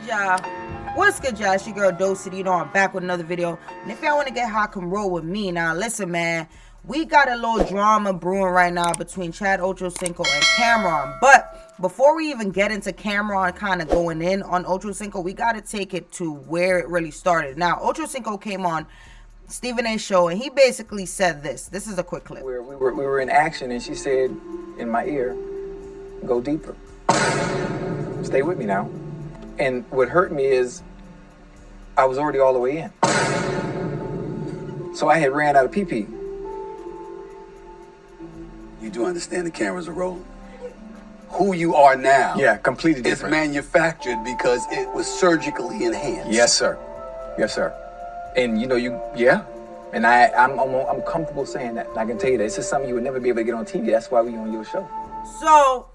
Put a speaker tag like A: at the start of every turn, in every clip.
A: y'all? What's good, y'all? It's your girl Dosity. You know, I'm back with another video. And if y'all want to get hot, come roll with me. Now, listen, man. We got a little drama brewing right now between Ocho Cinco and Camron. But before we even get into Camron kind of going in on Ocho Cinco, we got to take it to where it really started. Now, Ocho Cinco came on Stephen A's show, and he basically said this. This is a quick clip.
B: Where we were in action, and she said in my ear, "Go deeper. Stay with me now." And what hurt me is I was already all the way in. So I had ran out of PP.
C: You do understand the cameras are rolling. Who you are now,
B: Yeah, completely
C: is
B: different.
C: manufactured because it was surgically enhanced.
B: Yes, sir. Yes, sir. And you know, And I'm comfortable saying that. And I can tell you that this is something you would never be able to get on TV. That's why we on your show.
A: So,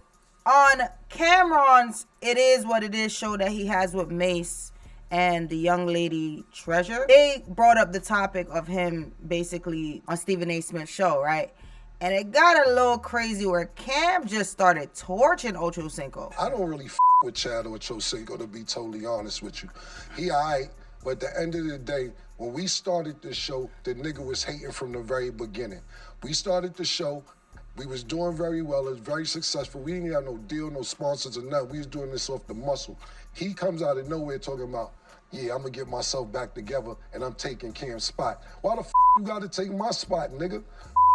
A: on Camron's It Is What It Is show that he has with Mace and the young lady Treasure, they brought up the topic of him basically on Stephen A. Smith's show, right? And it got a little crazy where Cam just started torching Ocho Cinco.
D: I don't really with Chad or Ocho Cinco, to be totally honest with you. He alright, but at the end of the day, when we started this show, the nigga was hating from the very beginning. We started the show, we was doing very well, it was very successful. We didn't have no deal, no sponsors or nothing. We was doing this off the muscle. He comes out of nowhere talking about, yeah, I'm gonna get myself back together and I'm taking Cam's spot. Why the you gotta take my spot, nigga?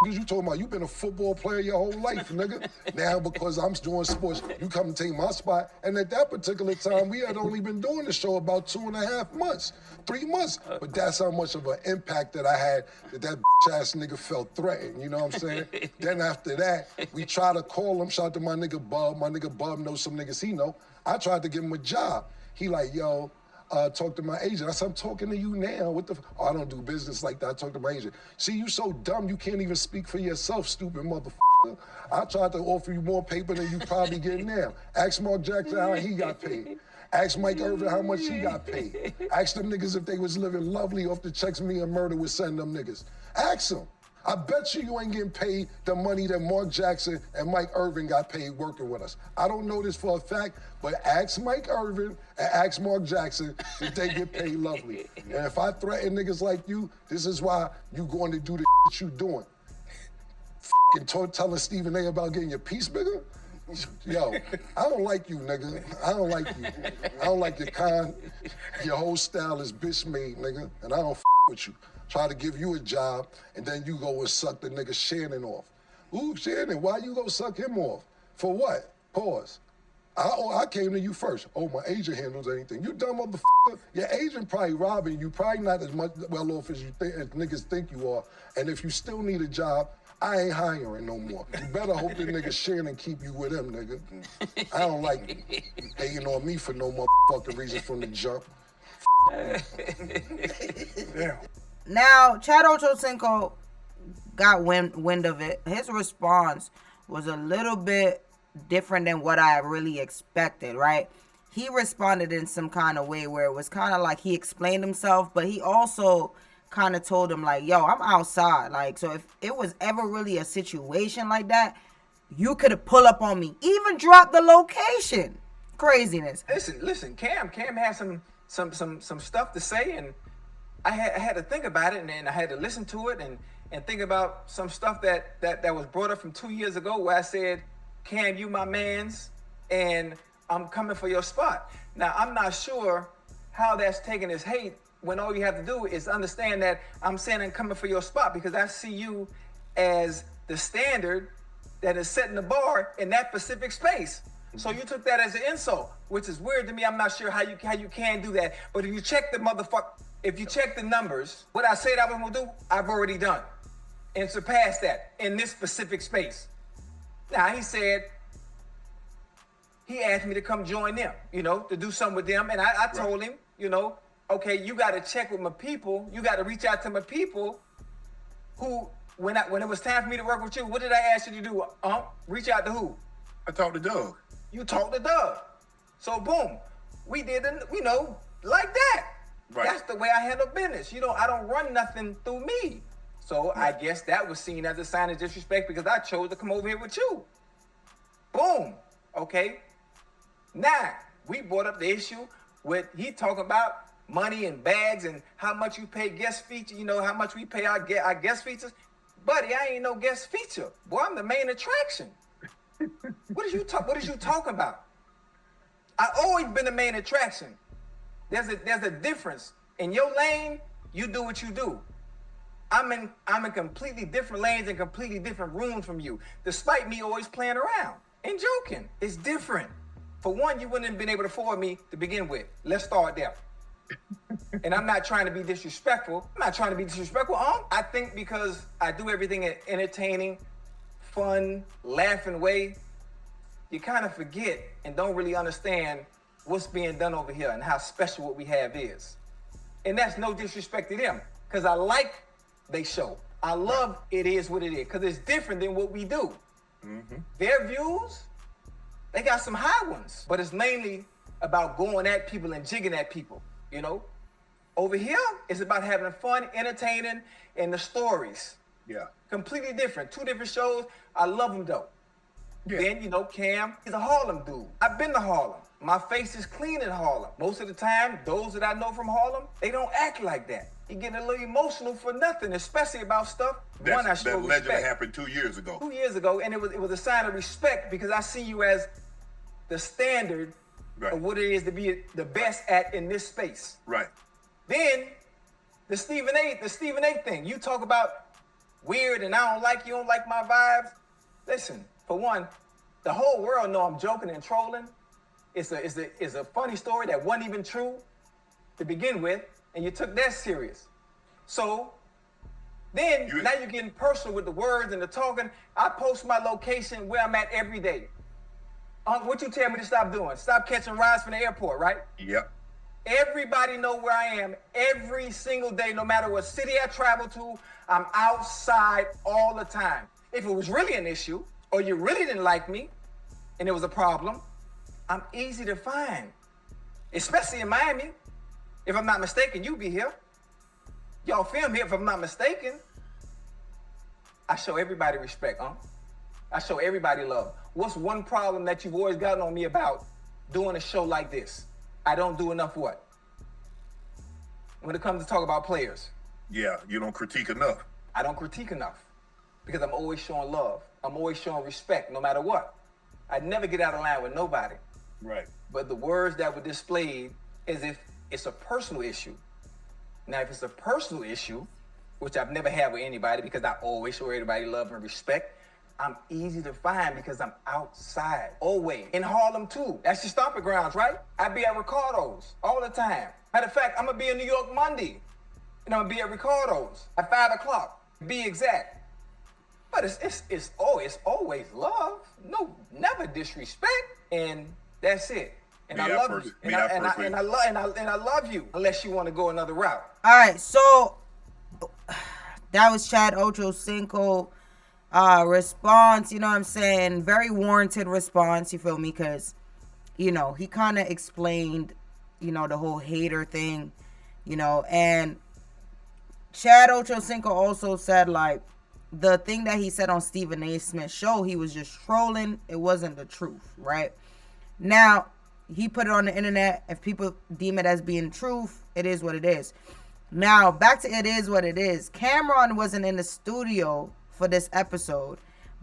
D: Because you talking about you been a football player your whole life, nigga. Now because I'm doing sports, you come and take my spot. And at that particular time, we had only been doing the show about 2.5 months, 3 months. But that's how much of an impact that I had that ass nigga felt threatened, you know what I'm saying? Then after that, we try to call him, shout out to my nigga Bub. My nigga Bub knows some niggas he know. I tried to give him a job. He like, yo, talk to my agent. I said, I'm talking to you now. What the oh, I don't do business like that. I talk to my agent. See, you so dumb, you can't even speak for yourself, stupid motherfucker. I tried to offer you more paper than you probably get now. Ask Mark Jackson how he got paid. Ask Mike Irvin how much he got paid. Ask them niggas if they was living lovely off the checks me and Murder was sending them niggas. Ask them. I bet you ain't getting paid the money that Mark Jackson and Mike Irvin got paid working with us. I don't know this for a fact, but ask Mike Irvin and ask Mark Jackson if they get paid lovely. And if I threaten niggas like you, this is why you going to do the shit you doing. Fucking telling Stephen A about getting your piece bigger? Yo, I don't like you, nigga. I don't like you. I don't like your kind. Your whole style is bitch made, nigga. And I don't with you. Try to give you a job, and then you go and suck the nigga Shannon off. Ooh, Shannon, why you go suck him off? For what? Pause. I came to you first. Oh, my agent handles anything. You dumb motherfucker. Your agent probably robbing you. Probably not as much well off as you think, as niggas think you are. And if you still need a job, I ain't hiring no more. You better hope the nigga Shannon keep you with him, nigga. I don't like you hating on me for no motherfucking reason from the jump. Yeah.
A: Now, Ocho Cinco got wind of it. His response was a little bit different than what I really expected, right? He responded in some kind of way where it was kind of like he explained himself, but he also kind of told him like, yo, I'm outside. Like, so if it was ever really a situation like that, you could have pulled up on me. Even drop the location. Craziness.
B: Listen, Cam had some stuff to say, and I had to think about it, and I had to listen to it and think about some stuff that was brought up from 2 years ago where I said, Cam, you my mans, and I'm coming for your spot. Now, I'm not sure how that's taken as hate when all you have to do is understand that I'm saying I'm coming for your spot because I see you as the standard that is setting the bar in that specific space. So you took that as an insult, which is weird to me. I'm not sure how you can do that. But if you check the numbers, what I said I was gonna do, I've already done and surpassed that in this specific space. Now he said he asked me to come join them, to do something with them, and I told him, okay, you got to check with my people. You got to reach out to my people who, when it was time for me to work with you, what did I ask you to do? Reach out to who?
C: I talked to Doug.
B: You talked to Doug. So boom, we did, like that. Right. That's the way I handle business. I don't run nothing through me. So I guess that was seen as a sign of disrespect because I chose to come over here with you. Boom. Okay. Now, we brought up the issue he talking about money and bags and how much you pay guest feature, how much we pay our guest features. Buddy, I ain't no guest feature. Boy, I'm the main attraction. What is you talking about? I always been the main attraction. There's a difference. In your lane, you do what you do. I'm in completely different lanes and completely different rooms from you, despite me always playing around and joking. It's different. For one, you wouldn't have been able to afford me to begin with. Let's start there. And I'm not trying to be disrespectful. I think because I do everything in an entertaining, fun, laughing way, you kind of forget and don't really understand what's being done over here and how special what we have is. And that's no disrespect to them, because I like they show. I love It Is What It Is, because it's different than what we do. Mm-hmm. Their views, they got some high ones, but it's mainly about going at people and jigging at people, Over here, it's about having fun, entertaining, and the stories.
E: Yeah.
B: Completely different. Two different shows. I love them, though. Yeah. Then, Cam, he's a Harlem dude. I've been to Harlem. My face is clean in Harlem. Most of the time, those that I know from Harlem, they don't act like that. You getting a little emotional for nothing, especially about stuff.
E: That legend happened 2 years ago.
B: 2 years ago, and it was a sign of respect because I see you as the standard of what it is to be the best at in this space.
E: Right.
B: Then the Stephen A thing. You talk about weird and you don't like my vibes. Listen, for one, the whole world know I'm joking and trolling. It's a funny story that wasn't even true to begin with, and you took that serious. So then now you're getting personal with the words and the talking. I post my location where I'm at every day. What you tell me to stop doing? Stop catching rides from the airport, right?
E: Yep.
B: Everybody know where I am every single day, no matter what city I travel to. I'm outside all the time. If it was really an issue, or you really didn't like me, and it was a problem, I'm easy to find. Especially in Miami. If I'm not mistaken, you be here. Y'all film here if I'm not mistaken. I show everybody respect, I show everybody love. What's one problem that you've always gotten on me about doing a show like this? I don't do enough what? When it comes to talk about players.
E: Yeah, you don't critique enough.
B: I don't critique enough because I'm always showing love. I'm always showing respect no matter what. I never get out of line with nobody.
E: Right.
B: But the words that were displayed as if it's a personal issue. Now, if it's a personal issue, which I've never had with anybody because I always show everybody love and respect, I'm easy to find because I'm outside, always. In Harlem, too. That's your stomping grounds, right? I be at Ricardo's all the time. Matter of fact, I'm going to be in New York Monday. And I'm going to be at Ricardo's at 5 o'clock, be exact. But it's always love. No, never disrespect. And that's it. And I love you. And I love you unless you want to go another route.
A: All right, so that was Chad Ocho Cinco response, you know what I'm saying? Very warranted response, you feel me? Because, he kind of explained, the whole hater thing, and Chad Ocho Cinco also said, the thing that he said on Stephen A. Smith's show, he was just trolling. It wasn't the truth, right? Now, he put it on the internet. If people deem it as being truth, it is what it is. Now, back to It Is What It Is. Camron wasn't in the studio for this episode,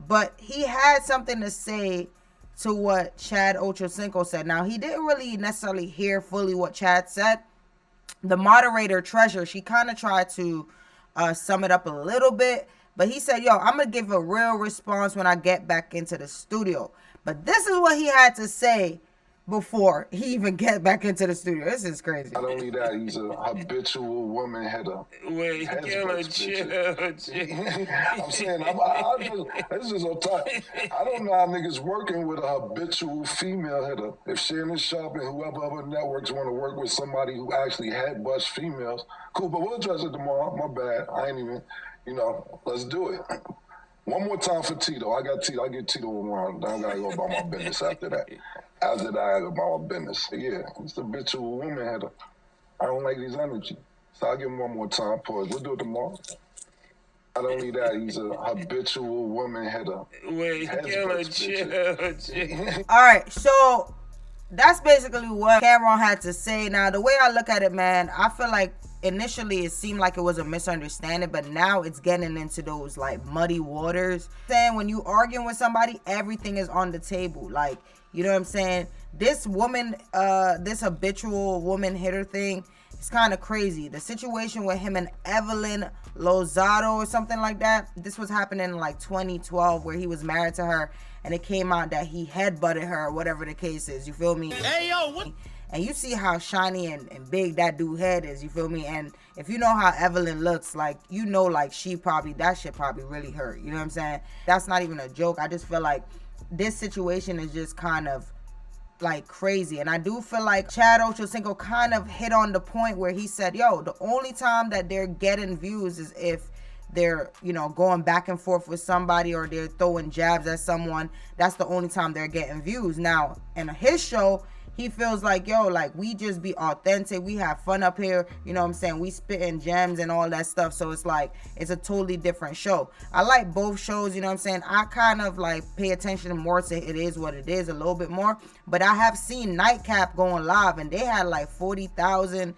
A: but he had something to say to what Chad Ocho Cinco said. Now, he didn't really necessarily hear fully what Chad said. The moderator, Treasure, she kind of tried to sum it up a little bit, but he said, I'm going to give a real response when I get back into the studio. But this is what he had to say before he even get back into the studio. This is crazy.
D: Not only that, he's a habitual woman header.
F: Wait, chill.
D: I'm saying, this is on top. I don't know how niggas working with a habitual female hitter. If Shannon Sharp and whoever other networks want to work with somebody who actually headbutts females, cool, but we'll address it tomorrow. My bad. I ain't even, let's do it. One more time for Tito. I get Tito one round. I gotta go about my business after that. After that, I go about my business. Yeah, it's a habitual woman header. I don't like his energy. So I'll give him one more time. Pause. We'll do it tomorrow. Not only that, he's a habitual woman header.
F: Wait, chill.
A: All right, so that's basically what Camron had to say. Now, the way I look at it, man, I feel like initially it seemed like it was a misunderstanding, but now it's getting into those like muddy waters. Saying when you arguing with somebody, everything is on the table. Like, you know what I'm saying? This woman, this habitual woman hitter thing, it's kind of crazy. The situation with him and Evelyn Lozado or something like that, this was happening in like 2012 where he was married to her and it came out that he headbutted her or whatever the case is, you feel me? Hey, yo, what? And you see how shiny and big that dude head is, you feel me? And if you know how Evelyn looks, like, you know, like, that shit probably really hurt, you know what I'm saying? That's not even a joke. I just feel like this situation is just kind of like crazy. And I do feel like Chad Ocho Cinco kind of hit on the point where he said, yo, the only time that they're getting views is if they're, you know, going back and forth with somebody or they're throwing jabs at someone. That's the only time they're getting views. Now, in his show, he feels like, yo, like, we just be authentic. We have fun up here. You know what I'm saying? We spitting gems and all that stuff. So it's like, it's a totally different show. I like both shows, you know what I'm saying? I kind of like pay attention more to It Is What It Is a little bit more. But I have seen Nightcap going live and they had like 40,000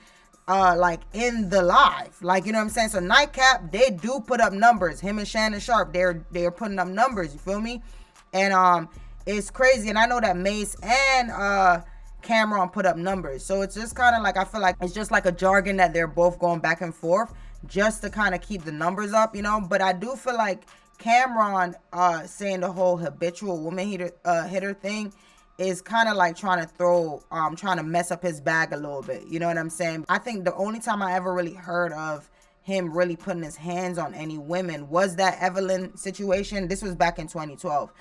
A: like in the live, like, you know what I'm saying? So Nightcap, they do put up numbers. Him and Shannon Sharp, they're putting up numbers, you feel me? And it's crazy. And I know that Mace and Camron put up numbers, so it's just kind of like, I feel like it's just like a jargon that they're both going back and forth just to kind of keep the numbers up, you know. But I do feel like Camron saying the whole habitual woman hitter thing is kind of like trying to mess up his bag a little bit, you know what I'm saying? I think the only time I ever really heard of him really putting his hands on any women was that Evelyn situation. This was back in 2012.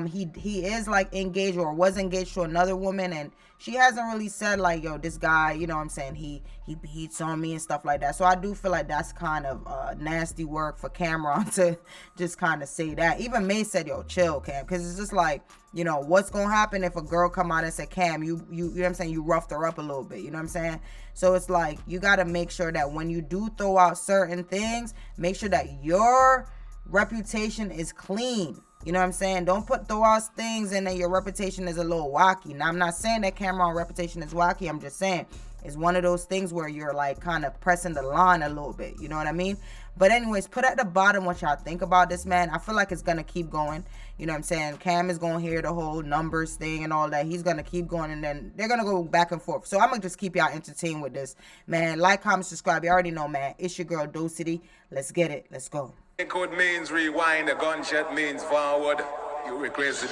A: He is like engaged or was engaged to another woman, and she hasn't really said like, yo, this guy, you know what I'm saying, he beats on me and stuff like that. So I do feel like that's kind of nasty work for Camron to just kind of say that. Even May said, yo, chill, Cam, because it's just like, you know, what's gonna happen if a girl come out and say, Cam, you know what I'm saying, you roughed her up a little bit, you know what I'm saying? So it's like, you got to make sure that when you do throw out certain things, make sure that your reputation is clean. You know what I'm saying? Don't throw out things and then your reputation is a little wacky. Now, I'm not saying that Camron's reputation is wacky. I'm just saying it's one of those things where you're like kind of pressing the line a little bit. You know what I mean? But anyways, put at the bottom what y'all think about this, man. I feel like it's going to keep going. You know what I'm saying? Cam is going to hear the whole numbers thing and all that. He's going to keep going, and then they're going to go back and forth. So I'm going to just keep y'all entertained with this, man. Like, comment, subscribe. You already know, man. It's your girl, Docity. Let's get it. Let's go.
F: Code means rewind, a gunshot means forward. You requested it.